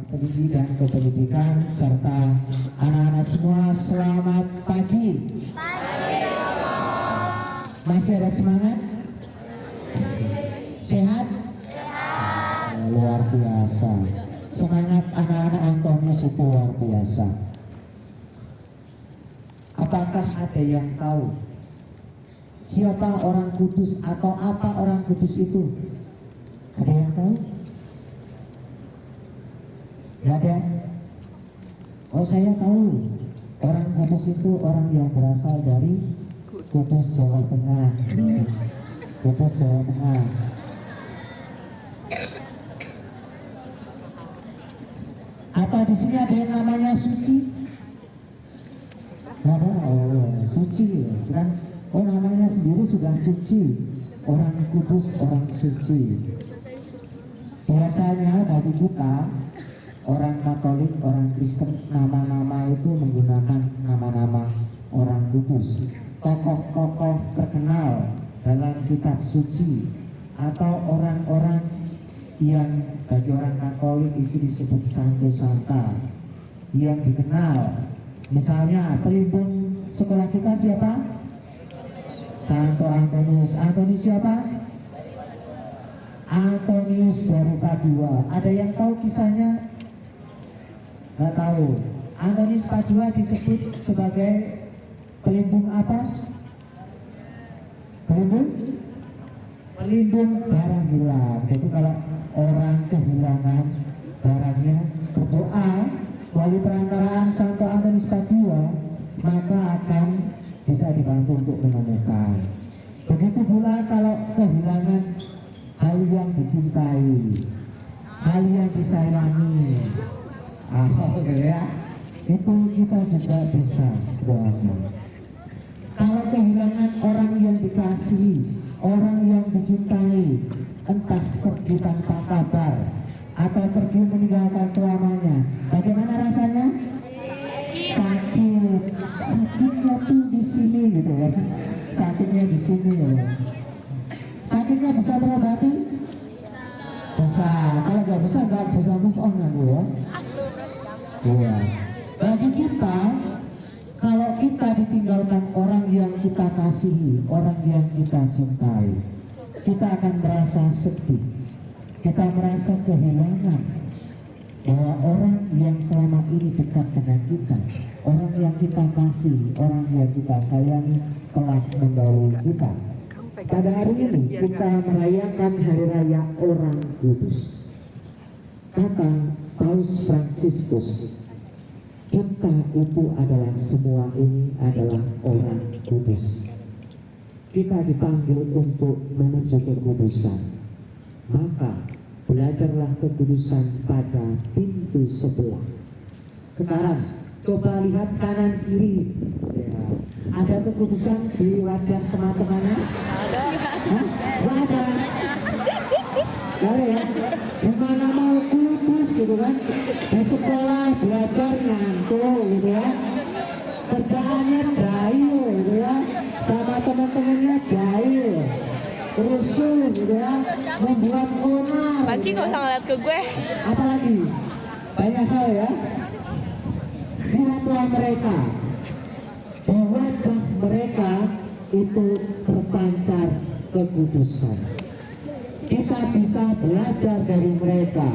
Pendidik dan Kependidikan serta anak-anak semua, selamat pagi. Masih ada semangat? Sehat? Luar biasa. Semangat anak-anak Antonius itu luar biasa. Apakah ada yang tahu siapa orang kudus atau apa orang kudus itu? Ada yang tahu? Tidak ada? Oh, saya tahu. Orang kudus itu orang yang berasal dari Kudus, Jawa Tengah. Kudus, Jawa Tengah. Apa di sini ada yang namanya Suci? Ada. Oh, Suci kan? Oh, namanya sendiri sudah Suci. Orang kudus, orang suci. Biasanya bagi kita orang Katolik, orang Kristen, nama-nama itu menggunakan nama-nama orang kudus, tokoh-tokoh terkenal dalam kitab suci, atau orang-orang yang bagi orang Katolik itu disebut santo-santa yang dikenal. Misalnya pelindung sekolah kita siapa? Santo Antonius. Antonius siapa? Antonius dari Padua. Ada yang tahu kisahnya? Nggak tahu. Antonius Padua disebut sebagai pelindung apa? Pelindung barang hilang. Jadi kalau orang kehilangan barangnya, berdoa melalui perantaraan Santo Antonius Padua, maka akan bisa dibantu untuk menemukan. Begitu pula kalau kehilangan hal yang dicintai, hal yang disayangi, ya, itu kita juga bisa doakan. Kalau kehilangan orang yang dikasihi, orang yang dicintai, entah pergi tanpa kabar atau pergi meninggalkan selamanya, bagaimana rasanya? Sakit. Sakitnya tuh di sini gitu ya. Sakitnya di sini ya. Sakitnya bisa terobati? Bisa. Kalau nggak bisa, nggak bisa move on kan ya. Iya. Bagi kita, kalau kita ditinggalkan orang yang kita kasihi, orang yang kita cintai, kita akan merasa sedih, kita merasa kehilangan bahwa orang yang selama ini dekat dengan kita, orang yang kita kasih, orang yang kita sayangi telah mendahului kita. Pada hari ini kita merayakan Hari Raya Orang Kudus. Kata Paus Fransiskus, kita itu adalah, semua ini adalah orang kudus. Kita dipanggil untuk menuju kekudusan. Maka belajarlah kekudusan pada pintu sebelah. Sekarang coba lihat kanan kiri. Ya. Ada kekudusan di wajah teman-temannya? Nggak ada. Nggak ada ya? Gimana mau kudus gitu kan? Di sekolah belajar ngantuk gitu ya. Kerjaannya jahil gitu ya. Sama teman-temannya jahil. Rusuh gitu ya, membuat onar. Panci nggak usah ngeliat ke gue. Apalagi banyak hal ya. Lihatlah mereka, di wajah mereka itu terpancar kekudusan. Kita bisa belajar dari mereka,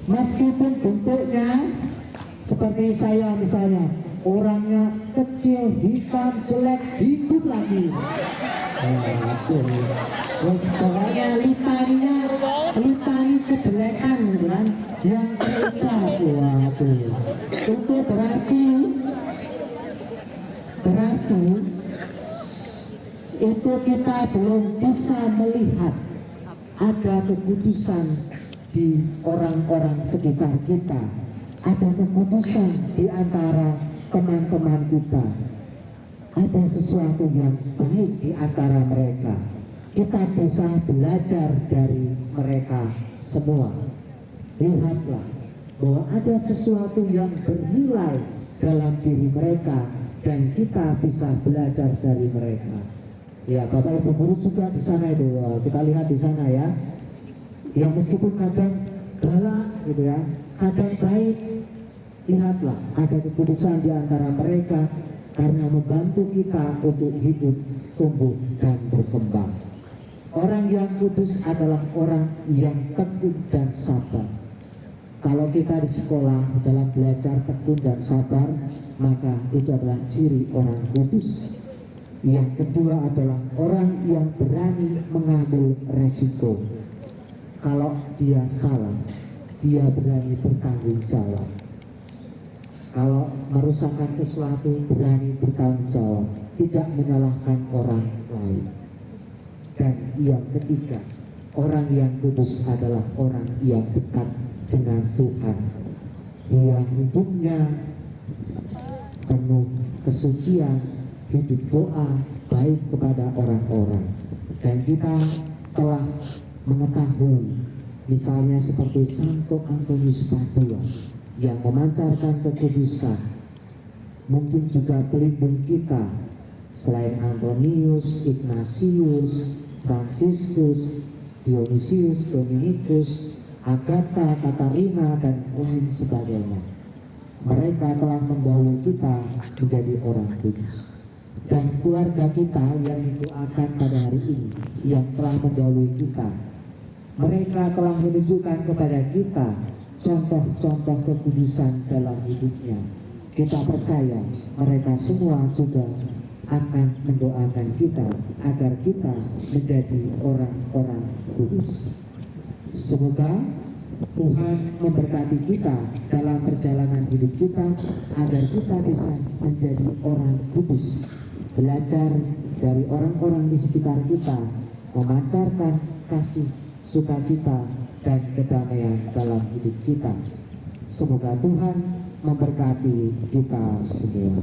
meskipun bentuknya seperti saya misalnya, orangnya kecil, hitam, jelek, hidup lagi. Pokoknya litani kejelekan gitu kan, yang terucap. Waduh, itu berarti itu kita belum bisa melihat ada kekudusan di orang-orang sekitar kita, ada kekudusan di antara teman-teman kita. Ada sesuatu yang baik di antara mereka. Kita bisa belajar dari mereka semua. Lihatlah bahwa ada sesuatu yang bernilai dalam diri mereka dan kita bisa belajar dari mereka. Ya, Bapak Ibu guru juga di sana itu. Kita lihat di sana ya. Yang meskipun kadang galak, gitu ya, kadang baik, lihatlah ada kekudusan di antara mereka karena membantu kita untuk hidup, tumbuh dan berkembang. Orang yang kudus adalah orang yang tekun dan sabar. Kalau kita di sekolah dalam belajar tekun dan sabar, maka itu adalah ciri orang kudus. Yang kedua adalah orang yang berani mengambil resiko. Kalau dia salah, dia berani bertanggung jawab. Kalau merusakkan sesuatu, berani bertanggung jawab, tidak menyalahkan orang lain. Dan yang ketiga, orang yang kudus adalah orang yang dekat dengan Tuhan. Dia hidupnya penuh kesucian, hidup doa baik kepada orang-orang. Dan kita telah mengetahui misalnya seperti Santo Antonius Padua yang memancarkan kekudusan. Mungkin juga pelindung kita selain Antonius, Ignatius, Fransiskus, Dionysius, Dominikus, Agatha, Katarina, dan lain sebagainya. Mereka telah membawa kita menjadi orang kudus. Dan keluarga kita yang didoakan pada hari ini, yang telah mendahului kita, mereka telah menunjukkan kepada kita contoh-contoh kekudusan dalam hidupnya. Kita percaya mereka semua juga akan mendoakan kita agar kita menjadi orang-orang kudus. Semoga Tuhan memberkati kita dalam perjalanan hidup kita agar kita bisa menjadi orang kudus. Belajar dari orang-orang di sekitar kita, memancarkan kasih, sukacita, dan kedamaian dalam hidup kita. Semoga Tuhan memberkati kita semua.